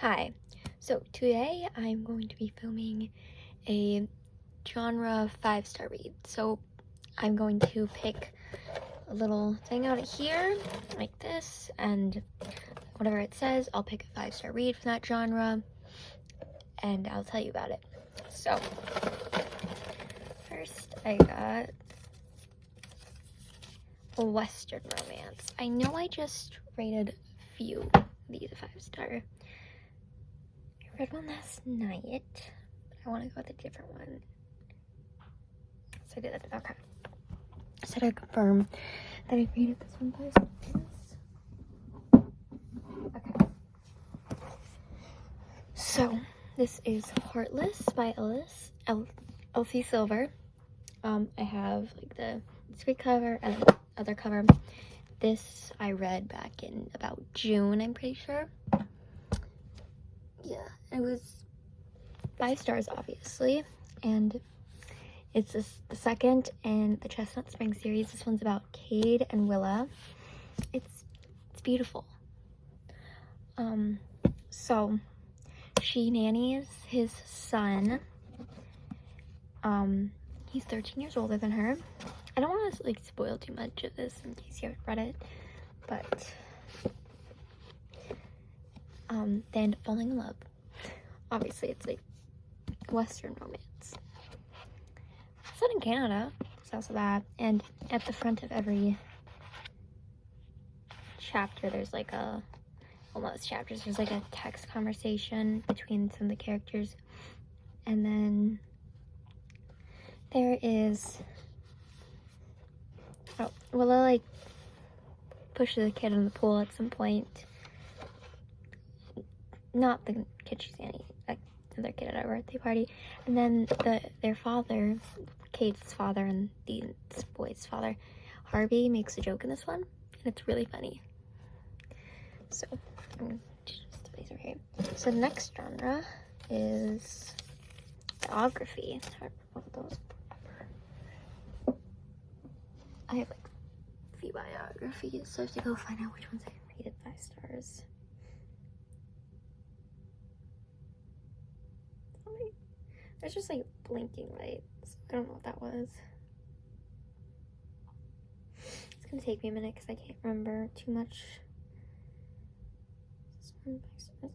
Hi, so today I'm going to be filming a genre 5-star read. So I'm going to pick a little thing out of here, like this, and whatever it says, I'll pick a 5-star read from that genre, and I'll tell you about it. So, first I got a Western romance. I know I just rated a few of these a 5-star. I read one last night, but I want to go with a different one. So I did that. Okay. So to confirm that I rated this one 5 stars. Okay. So this is Heartless by Elsie Silver. I have like the screen cover and the other cover. This I read back in about June, I'm pretty sure. Yeah, it was 5 stars, obviously, and it's the second in the Chestnut Spring series. This one's about Cade and Willa. It's beautiful. So she nannies his son. He's 13 years older than her. I don't want to like spoil too much of this in case you haven't read it, but they end up falling in love. Obviously, it's like Western romance. It's set in Canada, so also that. And at the front of every chapter, there's like almost chapters, there's like a text conversation between some of the characters. And then there is, Willa like pushes the kid in the pool at some point. Not the kid she's nanny, another kid at a birthday party. And then their father, Cade's father and this boy's father, Harvey, makes a joke in this one, and it's really funny. So I'm going to just put these over here. So the next genre is biography. I haven't read those forever. I have like a few biographies, so I have to go find out which ones I rated 5 stars. There's just like blinking lights. I don't know what that was. It's gonna take me a minute because I can't remember too much. That was not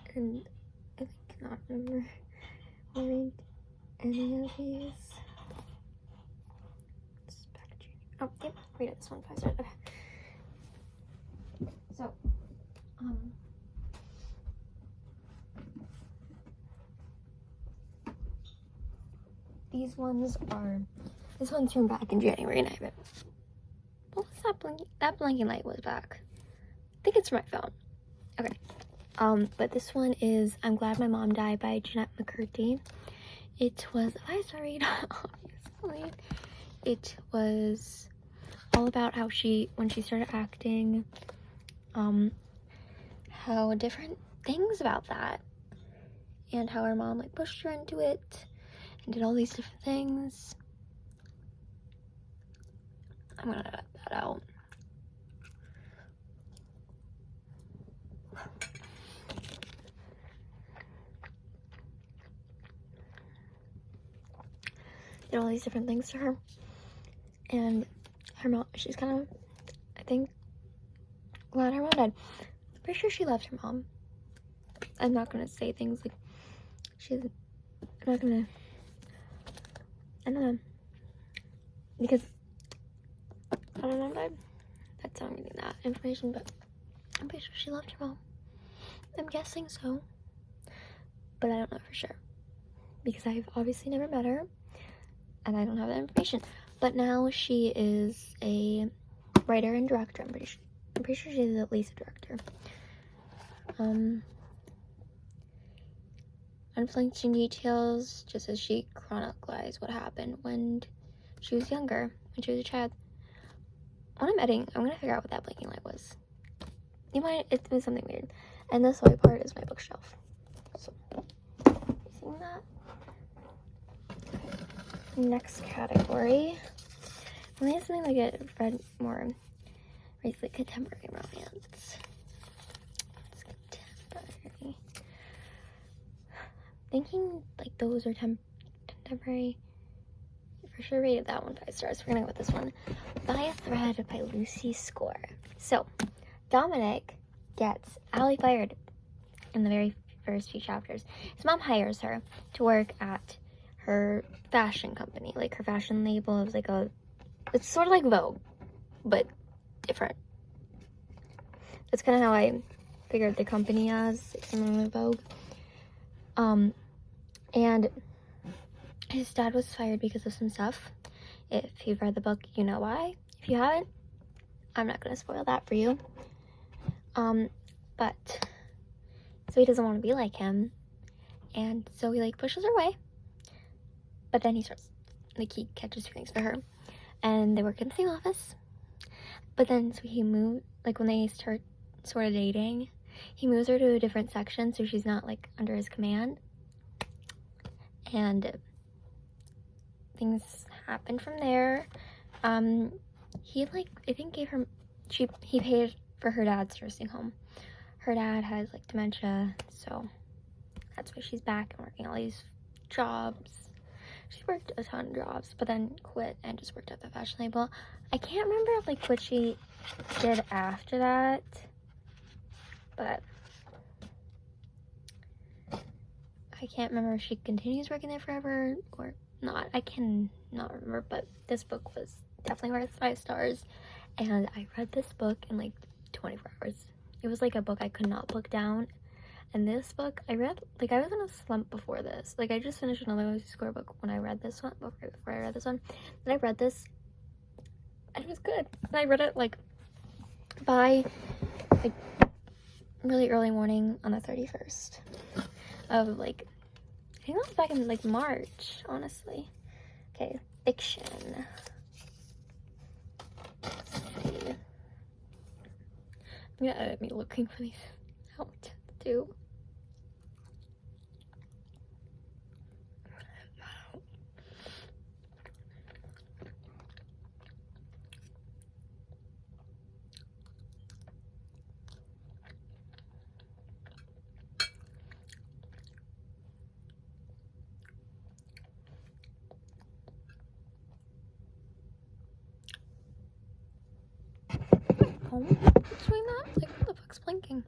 okay. And I cannot remember read any of these. Packaging. Oh, yep, read it. This one 5 stars. Okay. So, this one's from back in January, and I haven't. What was that blinking? That blinking light was back. I think it's from my phone. Okay. But this one is I'm Glad My Mom Died by Jennette McCurdy. It was a 5-star read, obviously. It was all about how when she started acting, how different things about that, and how her mom like pushed her into it and did all these different things. I'm gonna edit that out. Did all these different things to her, and her mom, she's kind of, I think, glad her mom died. I'm pretty sure she loved her mom. I'm not gonna say things like I don't know, because I don't know if that's how I'm getting that information, but I'm pretty sure she loved her mom. I'm guessing so, but I don't know for sure, because I've obviously never met her, and I don't have that information. But now she is a writer and director. I'm pretty sure she's at least a director. Unflinching details, just as she chronicles what happened when she was younger, when she was a child. When I'm editing, I'm gonna figure out what that blinking light was. It's been something weird. And this white part is my bookshelf. So, seeing that? Next category, I have something like a read more recently, contemporary romance. It's contemporary. Thinking like those are contemporary. For sure rated that one 5 stars. We're gonna go with this one. By a Thread by Lucy Score. So Dominic gets Allie fired in the very first few chapters. His mom hires her to work at her fashion company. Like her fashion label is like it's sort of like Vogue, but different. That's kind of how I figured the company as, similar to Vogue. And his dad was fired because of some stuff. If you've read the book, you know why. If you haven't, I'm not gonna spoil that for you. But so he doesn't want to be like him, and so he like pushes her away. But then he catches feelings for her, and they work in the same office. But then so he moved, like when they start sort of dating, he moves her to a different section so she's not like under his command. And things happen from there. He like I think he paid for her dad's nursing home. Her dad has like dementia, so that's why she's back and working all these jobs. She worked a ton of jobs, but then quit and just worked at the fashion label. I can't remember like what she did after that, but I can't remember if she continues working there forever or not. I can not remember, but this book was definitely worth 5 stars, and I read this book in like 24 hours. It was like a book I could not put down. And this book I read, like I was in a slump before this. Like I just finished another Lucy Score book when I read this one, before I read this one. And I read this, and it was good. And I read it like by like really early morning on the 31st of like, I think that was back in like March, honestly. Okay, fiction. Let's see. I'm gonna edit me looking for these out too. Oh, what's doing that? Like, what the fuck's blinking?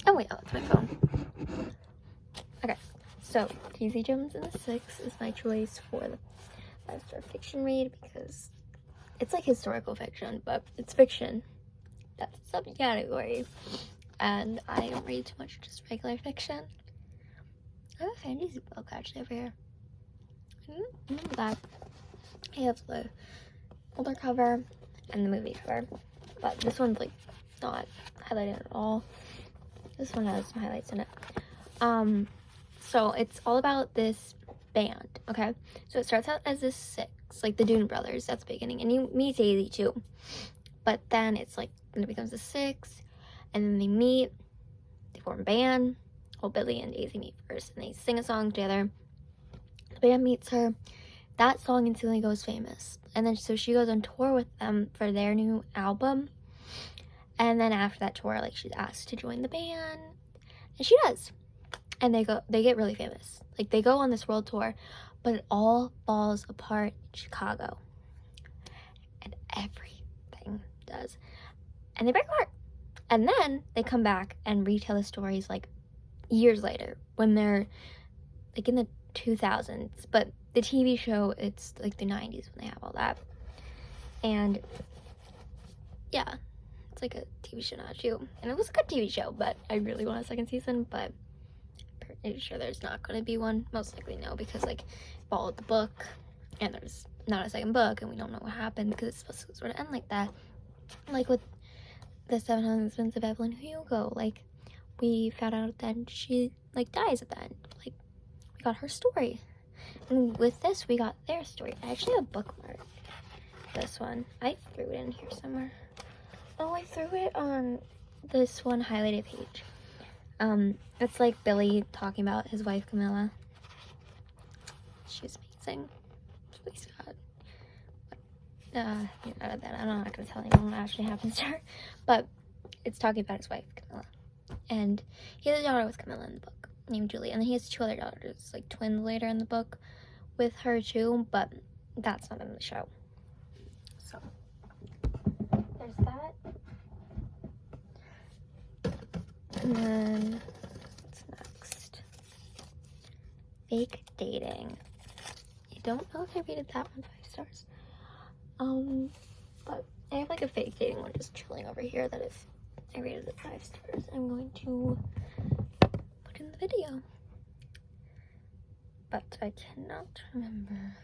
Oh wait, oh, it's my phone. Okay, so T.Z. Jones and the Six is my choice for the 5-star fiction read because it's like historical fiction, but it's fiction. That's a subcategory, and I don't read too much just regular fiction. I have a fantasy book actually over here. I didn't remember that. I have the older cover and the movie cover, but this one's like not highlighted at all. This one has some highlights in it. So it's all about this band, okay? So it starts out as this 6, like the Dune Brothers, that's the beginning, and you meet Daisy too. But then it's like, then it becomes a 6, and then they meet, they form a band. Well, Billy and Daisy meet first, and they sing a song together. The band meets her. That song instantly goes famous. And then so she goes on tour with them for their new album. And then after that tour, like she's asked to join the band, and she does. And they get really famous. Like they go on this world tour, but it all falls apart in Chicago. And everything does. And they break apart. And then they come back and retell the stories like years later when they're like in the 2000s. But the TV show, it's like the 90s when they have all that. And yeah, it's like a TV show now too. And it was a good TV show, but I really want a second season, but I'm pretty sure there's not going to be one. Most likely no, because like followed the book and there's not a second book and we don't know what happened because it's supposed to sort of end like that. Like with the 7 Husbands of Evelyn Hugo, like we found out then she like dies at the end. Like, we got her story. And with this, we got their story. I actually have a bookmark. This one. I threw it in here somewhere. Oh, I threw it on this one highlighted page. It's like Billy talking about his wife, Camilla. She's amazing. It's really sad. I'm not going to tell anyone what actually happens to her. But it's talking about his wife, Camilla. And he has a daughter with Camilla in the book, named Julie. And then he has 2 other daughters, like twins later in the book with her too. But that's not in the show. So, there's that. And then, what's next? Fake dating. I don't know if I rated that one 5 stars. But I have like a fake dating one just chilling over here that if I rated it 5 stars, I'm going to put in the video. But I cannot remember.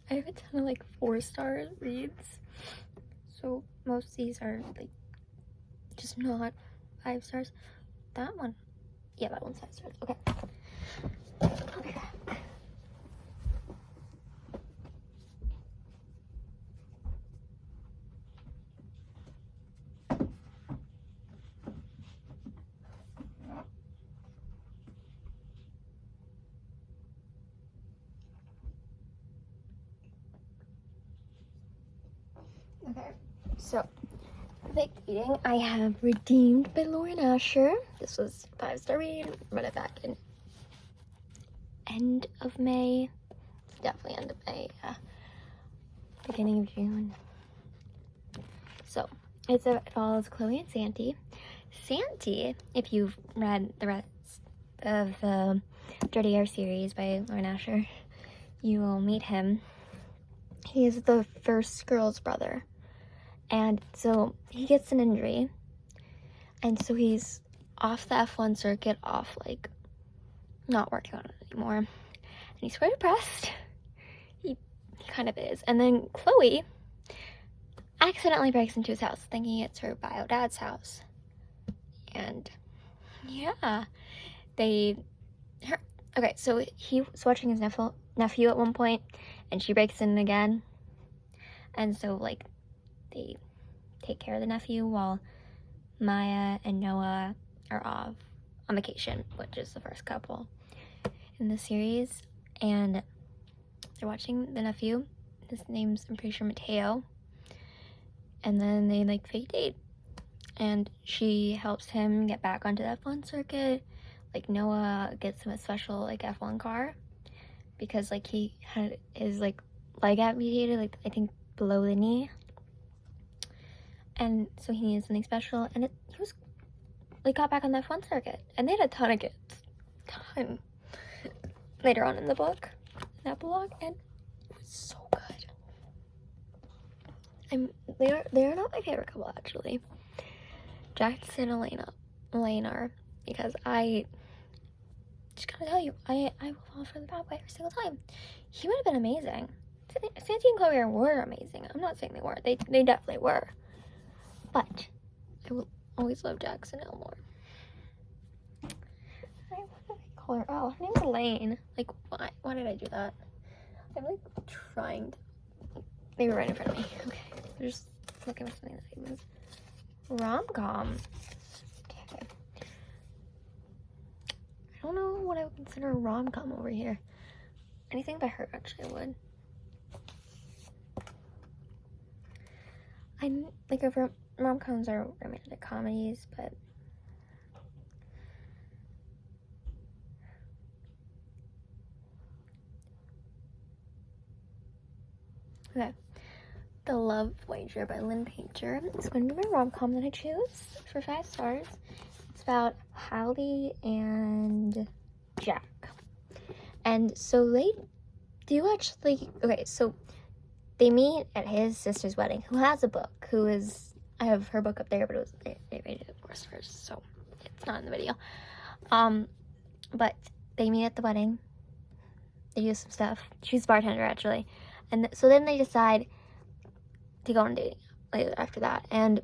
I have a ton of like 4-star reads, so most of these are like just not 5 stars. That one, yeah, that one's 5 stars. Okay. I'll be back. Okay, so fake dating, I have Redeemed by Lauren Asher. This was 5-star read. Read it back in end of May. Definitely end of May. Yeah. Beginning of June. So it follows Chloe and Santi. Santi, if you've read the rest of the Dirty Air series by Lauren Asher, you will meet him. He is the first girl's brother. And so he gets an injury. And so he's off the F1 circuit, off like not working on it anymore. And he's quite depressed. He kind of is. And then Chloe accidentally breaks into his house, thinking it's her bio dad's house. And yeah, okay, so he was watching his nephew at one point, and she breaks in again. And so like they take care of the nephew while Maya and Noah are off on vacation, which is the first couple in the series. And they're watching the nephew. His name's, I'm pretty sure, Mateo. And then they like fake date. And she helps him get back onto the F1 circuit. Like Noah gets him a special like F1 car because like he had his like leg amputated, like I think below the knee. And so he needed something special, and he was like got back on the F1 circuit, and they had a ton of kids, later on in the book, in epilogue, and it was so good. They're not my favorite couple actually, Jackson and Elena are, because I just gotta tell you, I will fall for the bad boy every single time. He would have been amazing. Santi and Chloe were amazing. I'm not saying they weren't. They definitely were. But I will always love Jackson Elmore. What did I call her? Oh, her name's Elaine. Like, why did I do that? I'm like trying to. They were right in front of me. Okay, I'm just looking for something that was rom-com. Okay. I don't know what I would consider a rom-com over here. Anything by her actually would. I'm like over rom-coms are romantic comedies, but okay. The Love Wager by Lynn Painter is going to be my rom-com that I choose for 5 stars. It's about Hallie and Jack. And so they do actually, okay, so they meet at his sister's wedding, who has a book, I have her book up there, but they rated it worse first, so it's not in the video. But they meet at the wedding. They do some stuff. She's a bartender, actually. And so then they decide to go on dating later after that. And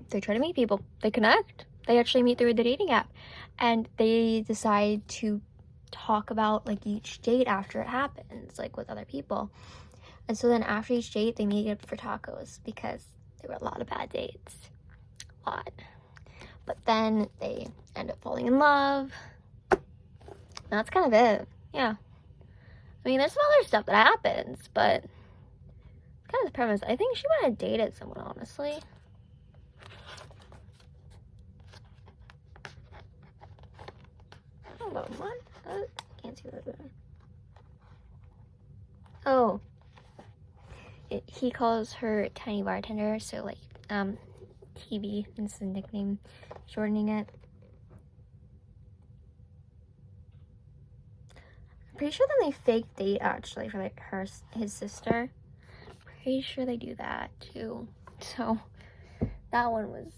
they try to meet people. They connect. They actually meet through the dating app. And they decide to talk about, like, each date after it happens, like, with other people. And so then after each date, they meet up for tacos because there were a lot of bad dates. A lot. But then they end up falling in love. And that's kind of it. Yeah. I mean, there's some other stuff that happens, but it's kind of the premise. I think she might have dated someone, honestly. Hold on, what? I can't see that better. Oh. He calls her Tiny Bartender, so, like, TB is the nickname, shortening it. I'm pretty sure that they fake date, actually, for, like, his sister. Pretty sure they do that, too. So, that one was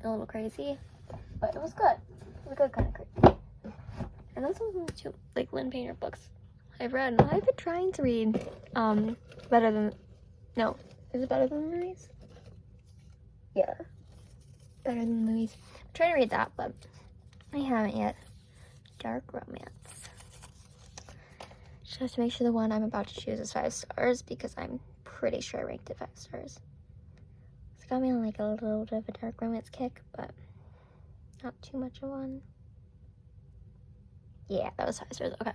a little crazy, but it was good. It was a good kind of crazy. And those are the 2, like, Lynn Painter books I've read. And I've been trying to read, Better Than... No. Is it Better Than Louise? Yeah. Better Than Louise. I'm trying to read that, but I haven't yet. Dark romance. Just have to make sure the one I'm about to choose is 5 stars because I'm pretty sure I ranked it 5 stars. It's got me on like a little bit of a dark romance kick, but not too much of one. Yeah, that was 5 stars. Okay.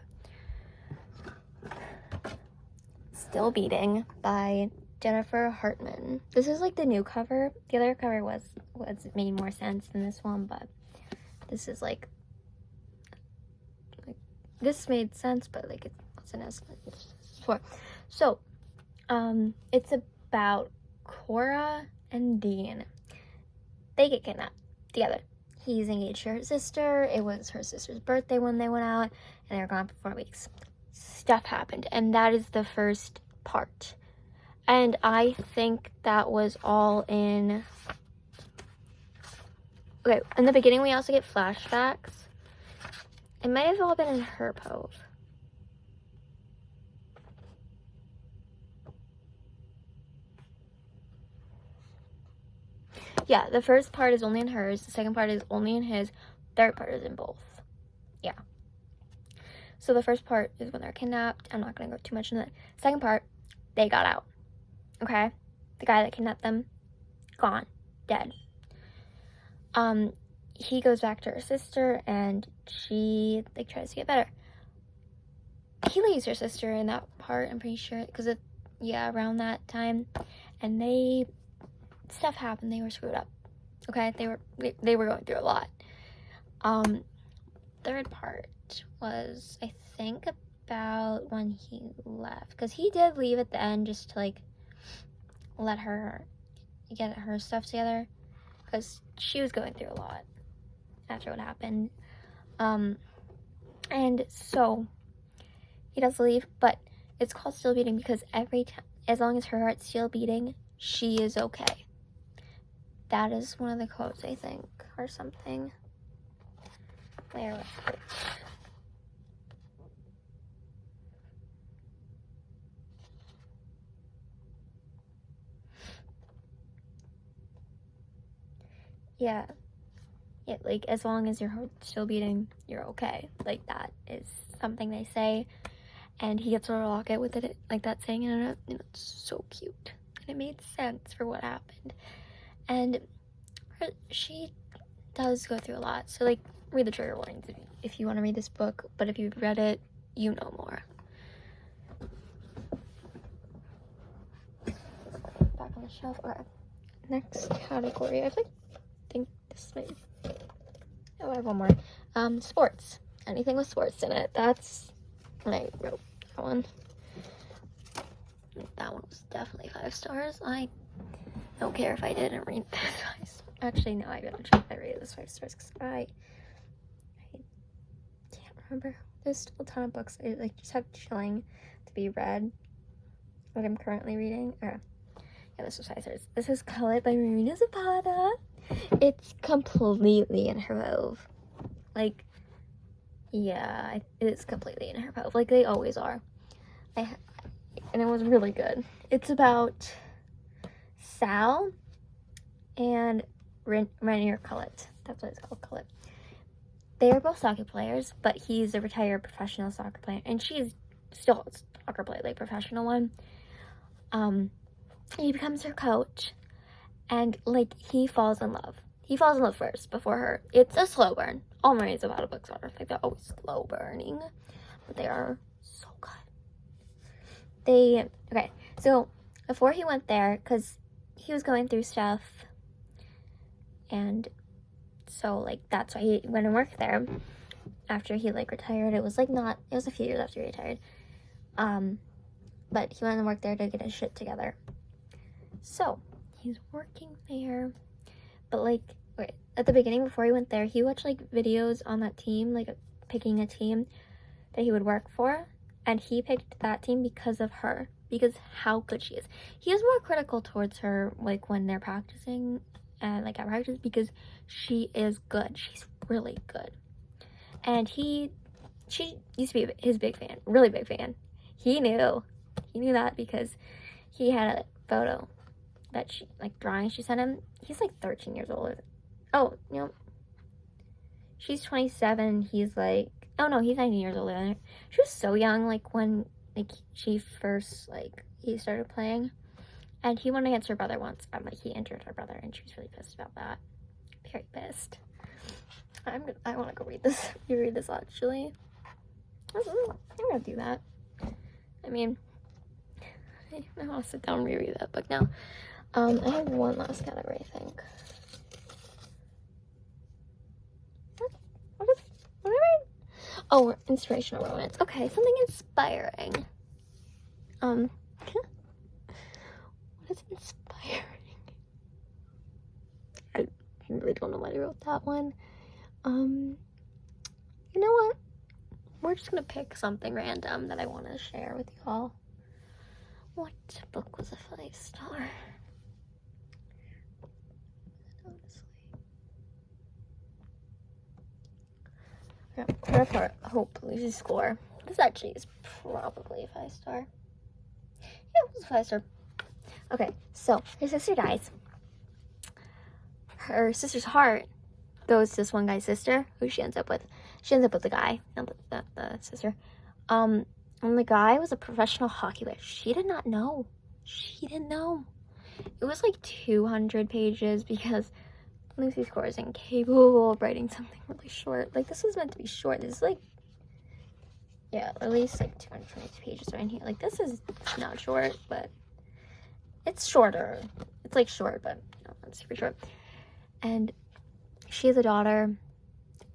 Still Beating by Jennifer Hartman. This is like the new cover. The other cover was made more sense than this one, but this is like this made sense, but like it wasn't as before. So, it's about Cora and Dean. They get kidnapped together. He's engaged to her sister. It was her sister's birthday when they went out, and they were gone for 4 weeks. Stuff happened, and that is the first part. And I think that was all in... Okay, in the beginning we also get flashbacks. It might have all been in Her Pose. Yeah, the first part is only in hers. The second part is only in his. Third part is in both. Yeah. So the first part is when they're kidnapped. I'm not going to go too much into that. Second part, they got out. Okay? The guy that kidnapped them, gone. Dead. He goes back to her sister, and she, like, tries to get better. He leaves her sister in that part, I'm pretty sure, because of, yeah, around that time. And stuff happened. They were screwed up. Okay? They were going through a lot. Third part was, I think, about when he left. Because he did leave at the end just to, like, let her get her stuff together. Because she was going through a lot after what happened. And so, he does leave, but it's called Still Beating because every time, as long as her heart's still beating, she is okay. That is one of the quotes, I think, or something. Where was it? Yeah, like, as long as your heart's still beating, you're okay. Like, that is something they say. And he gets a locket with it, like that saying in it, and it's so cute. And it made sense for what happened. And she does go through a lot. So, like, read the trigger warnings if you want to read this book. But if you've read it, you know more. Back on the shelf. Okay. Next category. I think this might... Oh, I have one more. Sports. Anything with sports in it. That's when I wrote that one. That one was definitely 5 stars. I don't care if I didn't read this. Actually, no, I didn't check if I rated this 5 stars because I can't remember. There's still a ton of books I like just have chilling to be read that I'm currently reading. Yeah, this was 5 stars. This is Colored by Marina Zapata. It's completely in her Hove. Like, yeah, it is completely in her Hove. Like, they always are. And it was really good. It's about Sal and Rainier Collette. That's what it's called, Collette. They are both soccer players, but he's a retired professional soccer player, and she's still a soccer player, like professional one. He becomes her coach, and like he falls in love. He falls in love first before her. It's a slow burn. All Marina Zapata books are like they're always slow burning, but they are so good. Okay, so before he went there, because he was going through stuff, and so like that's why he went and worked there after he like retired. It was a few years after he retired, but he went and worked there to get his shit together. So he's working there, but like at the beginning, before he went there, he watched like videos on that team, like picking a team that he would work for, and he picked that team because of her, because how good she is. He is more critical towards her like when they're practicing and like at practice, because she is good. She's really good. And she used to be his big fan, really big fan. He knew that because he had a photo that she, like drawing she sent him. He's like 13 years old. Oh, you know, she's 27. He's like, oh no, he's 19 years older than her. She was so young, like when like she first like he started playing, and he went against her brother once, and like he injured her brother, and she was really pissed about that. Very pissed. I want to go read this. You read this actually. I'm gonna do that. I mean, I want to sit down and reread that book now. I have one last category, I think. What am I? Oh, inspirational romance. Okay, something inspiring. What is inspiring? I really don't know why I wrote that one. You know what? We're just gonna pick something random that I want to share with you all. What book was a 5 star? Yeah, Hope loses score. This actually is probably a 5 star. Yeah, it was a 5 star. Okay, so her sister dies. Her sister's heart goes to this one guy's sister, who she ends up with. She ends up with the guy, not the sister. And the guy was a professional hockey player. She did not know. She didn't know. It was like 200 pages because Lucy Score is incapable of writing something really short. Like, this was meant to be short. This is like, yeah, at least like 220 pages right here. Like, this is not short, but it's shorter. It's like short, but you know, it's super short. And she has a daughter,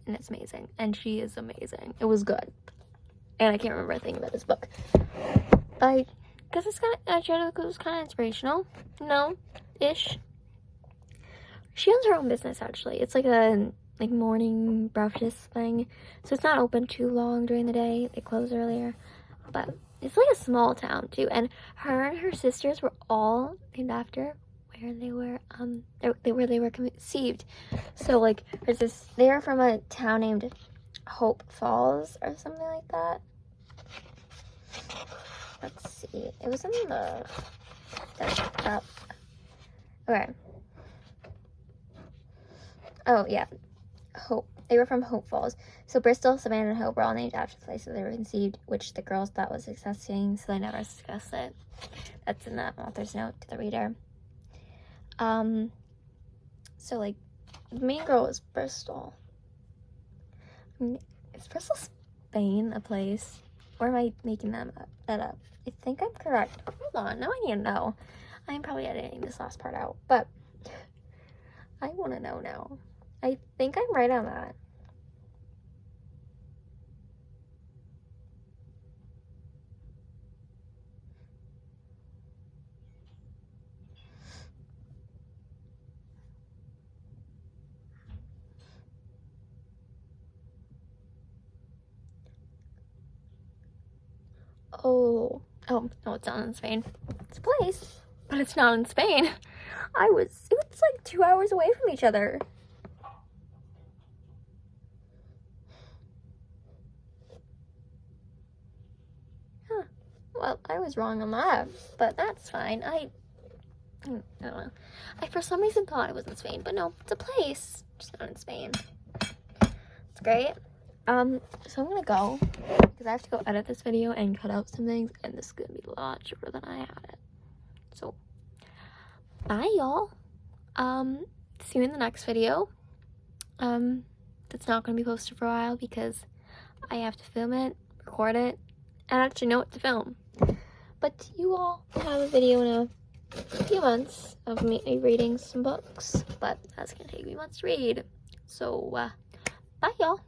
and it's amazing. And she is amazing. It was good. And I can't remember a thing about this book. Because it's kind of, I tried to look, it was kind of inspirational. No-ish. She owns her own business, actually. It's like a morning breakfast thing. So it's not open too long during the day. They close earlier. But it's like a small town, too. And her and her sisters were all named after where they were, where they were conceived. So, like, they are from a town named Hope Falls or something like that. Let's see. It was in the desktop. Okay. Oh, yeah. Hope. They were from Hope Falls. So Bristol, Savannah, and Hope were all named after the places they were conceived, which the girls thought was disgusting, so they never discussed it. That's in the author's note to the reader. So, like, the main girl was Bristol. Is Bristol, Spain a place? Or am I making that up? I think I'm correct. Hold on, now I need to know. I'm probably editing this last part out, but I want to know now. I think I'm right on that. Oh, no, it's not in Spain. It's a place, but it's not in Spain. It was like 2 hours away from each other. Huh. Well, I was wrong on that, but that's fine. I don't know. I for some reason thought it was in Spain, but no, it's a place, just not in Spain. It's great. So I'm gonna go because I have to go edit this video and cut out some things, and this is gonna be a lot shorter than I had it. So, bye y'all. See you in the next video. It's not gonna be posted for a while because I have to film it, record it, and actually know what to film. But you all have a video in a few months of me reading some books, but that's gonna take me months to read. So, bye y'all.